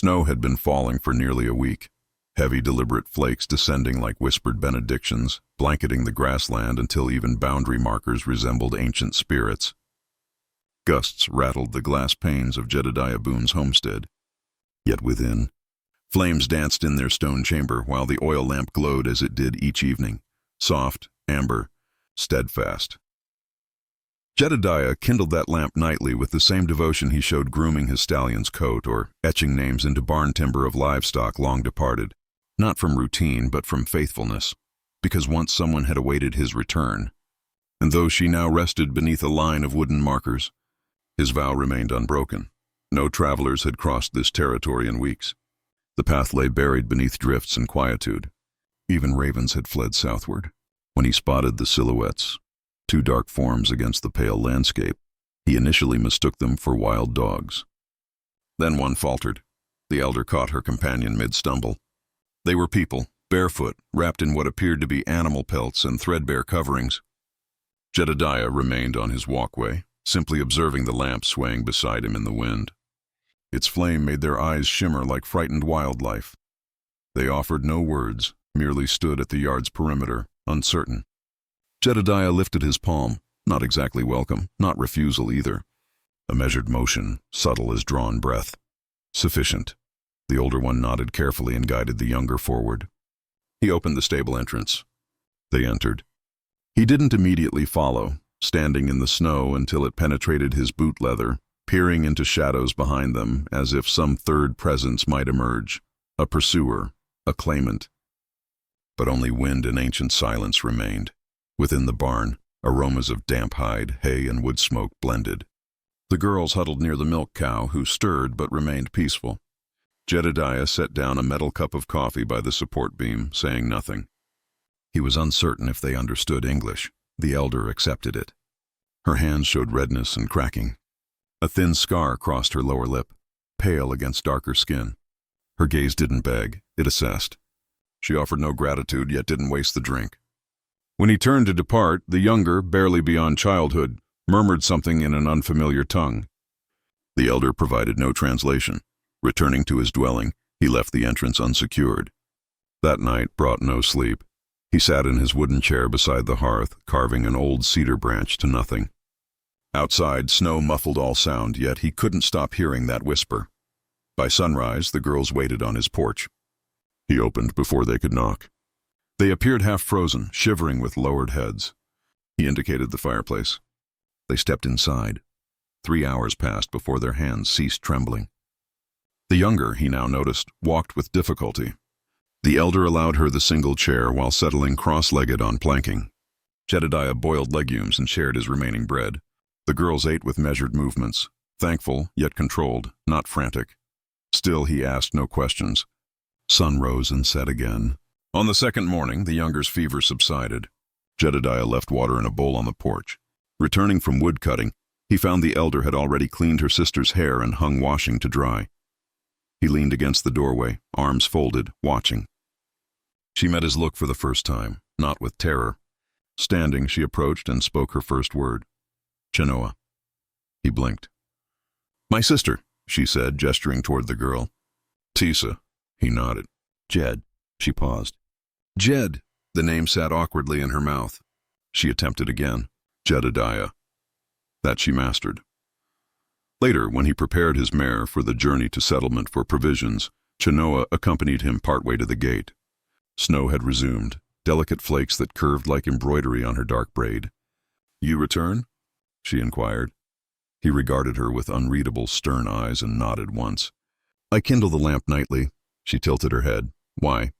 Snow had been falling for nearly a week, heavy deliberate flakes descending like whispered benedictions, blanketing the grassland until even boundary markers resembled ancient spirits. Gusts rattled the glass panes of Jedediah Boone's homestead. Yet within, flames danced in their stone chamber while the oil lamp glowed as it did each evening, soft, amber, steadfast. Jedediah kindled that lamp nightly with the same devotion he showed grooming his stallion's coat or etching names into barn timber of livestock long departed, not from routine but from faithfulness, because once someone had awaited his return. And though she now rested beneath a line of wooden markers, his vow remained unbroken. No travelers had crossed this territory in weeks. The path lay buried beneath drifts and quietude. Even ravens had fled southward. When he spotted the silhouettes, two dark forms against the pale landscape, he initially mistook them for wild dogs. Then one faltered. The elder caught her companion mid-stumble. They were people, barefoot, wrapped in what appeared to be animal pelts and threadbare coverings. Jedediah remained on his walkway, simply observing the lamp swaying beside him in the wind. Its flame made their eyes shimmer like frightened wildlife. They offered no words, merely stood at the yard's perimeter, uncertain. Jedediah lifted his palm, not exactly welcome, not refusal either. A measured motion, subtle as drawn breath. Sufficient. The older one nodded carefully and guided the younger forward. He opened the stable entrance. They entered. He didn't immediately follow, standing in the snow until it penetrated his boot leather, peering into shadows behind them as if some third presence might emerge, a pursuer, a claimant. But only wind and ancient silence remained. Within the barn, aromas of damp hide, hay, and wood smoke blended. The girls huddled near the milk cow, who stirred but remained peaceful. Jedediah set down a metal cup of coffee by the support beam, saying nothing. He was uncertain if they understood English. The elder accepted it. Her hands showed redness and cracking. A thin scar crossed her lower lip, pale against darker skin. Her gaze didn't beg, it assessed. She offered no gratitude, yet didn't waste the drink. When he turned to depart, the younger, barely beyond childhood, murmured something in an unfamiliar tongue. The elder provided no translation. Returning to his dwelling, he left the entrance unsecured. That night brought no sleep. He sat in his wooden chair beside the hearth, carving an old cedar branch to nothing. Outside, snow muffled all sound, yet he couldn't stop hearing that whisper. By sunrise, the girls waited on his porch. He opened before they could knock. They appeared half-frozen, shivering with lowered heads. He indicated the fireplace. They stepped inside. 3 hours passed before their hands ceased trembling. The younger, he now noticed, walked with difficulty. The elder allowed her the single chair while settling cross-legged on planking. Jedediah boiled legumes and shared his remaining bread. The girls ate with measured movements, thankful yet controlled, not frantic. Still, he asked no questions. Sun rose and set again. On the second morning, the younger's fever subsided. Jedediah left water in a bowl on the porch. Returning from wood cutting, he found the elder had already cleaned her sister's hair and hung washing to dry. He leaned against the doorway, arms folded, watching. She met his look for the first time, not with terror. Standing, she approached and spoke her first word. Chenoa. He blinked. My sister, she said, gesturing toward the girl. Tisa. He nodded. Jed. She paused. Jed. The name sat awkwardly in her mouth. She attempted again. Jedediah. That she mastered. Later, when he prepared his mare for the journey to settlement for provisions, Chenoa accompanied him partway to the gate. Snow had resumed, delicate flakes that curved like embroidery on her dark braid. You return? She inquired. He regarded her with unreadable, stern eyes and nodded once. I kindle the lamp nightly. She tilted her head. Why?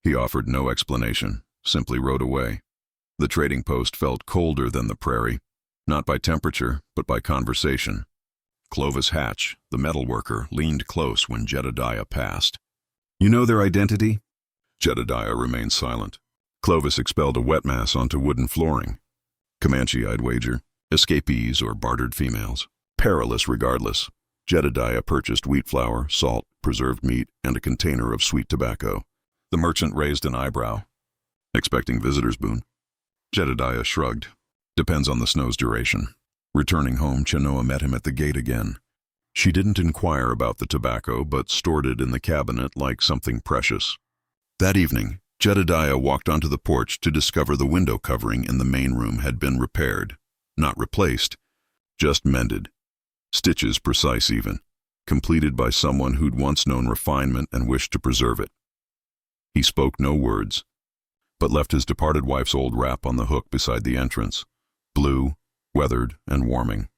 He offered no explanation, simply rode away. The trading post felt colder than the prairie, not by temperature, but by conversation. Clovis Hatch, the metal worker, leaned close when Jedediah passed. You know their identity? Jedediah remained silent. Clovis expelled a wet mass onto wooden flooring. Comanche, I'd wager. Escapees or bartered females. Perilous regardless. Jedediah purchased wheat flour, salt, preserved meat, and a container of sweet tobacco. The merchant raised an eyebrow. Expecting visitors, Boone? Jedediah shrugged. Depends on the snow's duration. Returning home, Chenoa met him at the gate again. She didn't inquire about the tobacco, but stored it in the cabinet like something precious. That evening, Jedediah walked onto the porch to discover the window covering in the main room had been repaired. Not replaced, just mended. Stitches precise even, completed by someone who'd once known refinement and wished to preserve it. He spoke no words, but left his departed wife's old wrap on the hook beside the entrance, blue, weathered, and warming.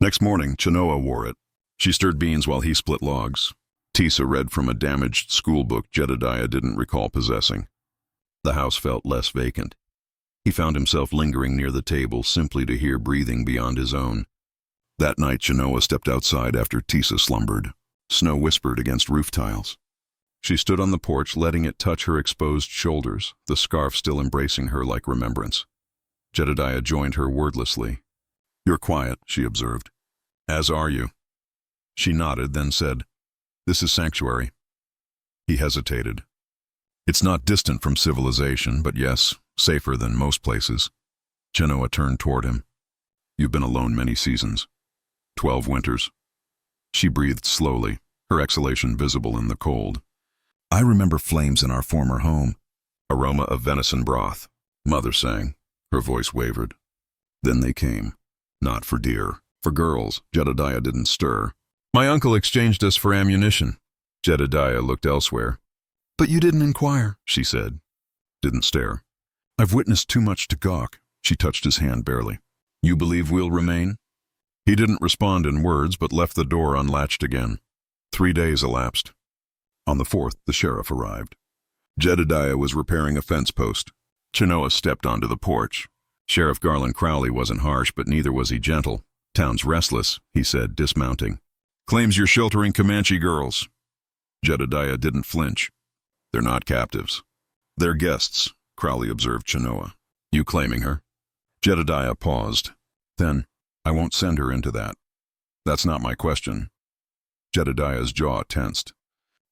Next morning, Chenoa wore it. She stirred beans while he split logs. Tisa read from a damaged school book Jedediah didn't recall possessing. The house felt less vacant. He found himself lingering near the table simply to hear breathing beyond his own. That night, Chenoa stepped outside after Tisa slumbered. Snow whispered against roof tiles. She stood on the porch, letting it touch her exposed shoulders, the scarf still embracing her like remembrance. Jedediah joined her wordlessly. "You're quiet," she observed. "As are you." She nodded, then said, "This is sanctuary." He hesitated. "It's not distant from civilization, but yes, safer than most places." Chenoa turned toward him. "You've been alone many seasons. 12 winters." She breathed slowly, her exhalation visible in the cold. "I remember flames in our former home." "Aroma of venison broth," Mother sang. Her voice wavered. "Then they came. Not for deer, for girls." Jedediah didn't stir. "My uncle exchanged us for ammunition." Jedediah looked elsewhere. "But you didn't inquire," she said. Didn't stare. "I've witnessed too much to gawk." She touched his hand barely. "You believe we'll remain?" He didn't respond in words, but left the door unlatched again. 3 days elapsed. On the 4th, the sheriff arrived. Jedediah was repairing a fence post. Chenoa stepped onto the porch. Sheriff Garland Crowley wasn't harsh, but neither was he gentle. "Town's restless," he said, dismounting. "Claims you're sheltering Comanche girls." Jedediah didn't flinch. "They're not captives. They're guests," Crowley observed Chenoa. "You claiming her?" Jedediah paused. Then, "I won't send her into that." "That's not my question." Jedediah's jaw tensed.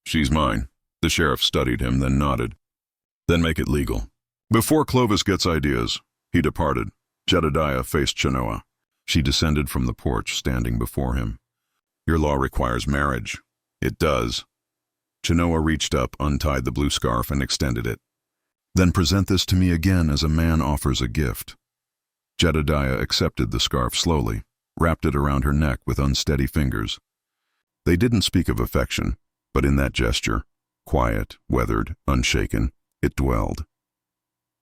"She's mine." The sheriff studied him, then nodded. "Then make it legal." "Before Clovis gets ideas." He departed. Jedediah faced Chenoa. She descended from the porch, standing before him. "Your law requires marriage." "It does." Chenoa reached up, untied the blue scarf, and extended it. "Then present this to me again as a man offers a gift." Jedediah accepted the scarf slowly, wrapped it around her neck with unsteady fingers. They didn't speak of affection, but in that gesture, quiet, weathered, unshaken, it dwelled.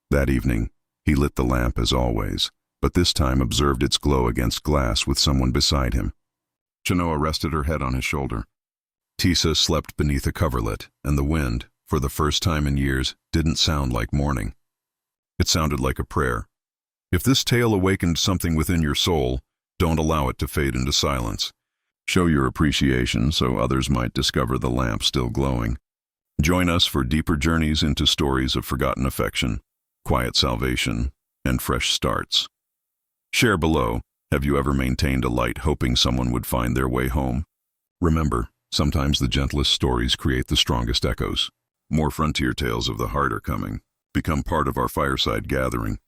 That evening, he lit the lamp as always, but this time observed its glow against glass with someone beside him. Chenoa rested her head on his shoulder. Tisa slept beneath a coverlet, and the wind, for the first time in years, didn't sound like mourning. It sounded like a prayer. If this tale awakened something within your soul, don't allow it to fade into silence. Show your appreciation so others might discover the lamp still glowing. Join us for deeper journeys into stories of forgotten affection, quiet salvation, and fresh starts. Share below, have you ever maintained a light hoping someone would find their way home? Remember, sometimes the gentlest stories create the strongest echoes. More frontier tales of the heart are coming. Become part of our fireside gathering.